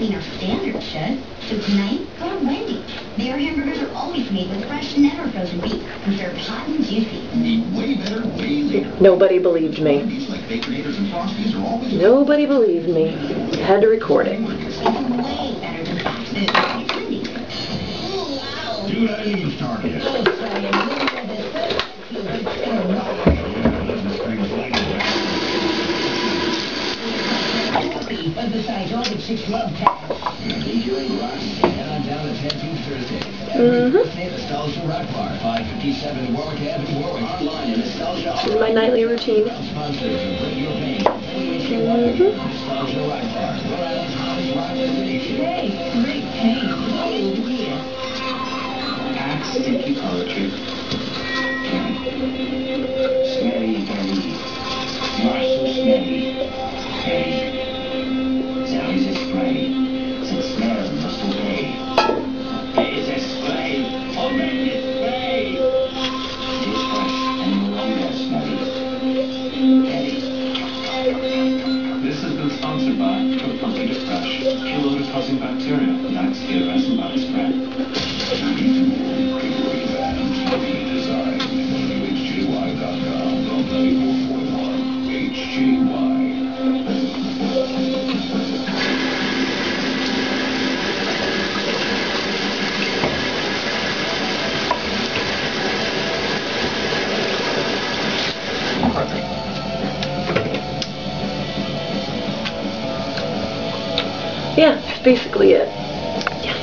mean our standards should. So tonight, go to Wendy's. Their hamburgers are always made with fresh, never frozen beef, and served hot and juicy. Way better, way later. Nobody believed me. Nobody believed me. Had to record it. Way better than fast food. It's Wendy's. Oh, wow. Dude, I didn't even start yet. Oh, sorry. Of the Cyclonic 612 tab. Enjoying rock. Head on down to 10 Thursday. Nostalgia Rock Bar, 557 Warwick Avenue, Warwick. Online at Nostalgia. This is my nightly routine. Sponsors of Bring Your Pain. Nostalgia Rock Bar. Rhode Island's hottest rock destination. Hey, great pain. Hallelujah. Packed sticky poetry. Smelly Betty. You are so smelly. Betty. There is a spray. The smell must obey. There is a spray. Obey the spray. It is fresh and no longer smelly. Betty. This has been sponsored by the Complete Fresh. Kill odor-causing bacteria. Night skin rest and body spray. Design. HJY.com. Don't let it go for HJY. Yeah, that's basically it. Yeah.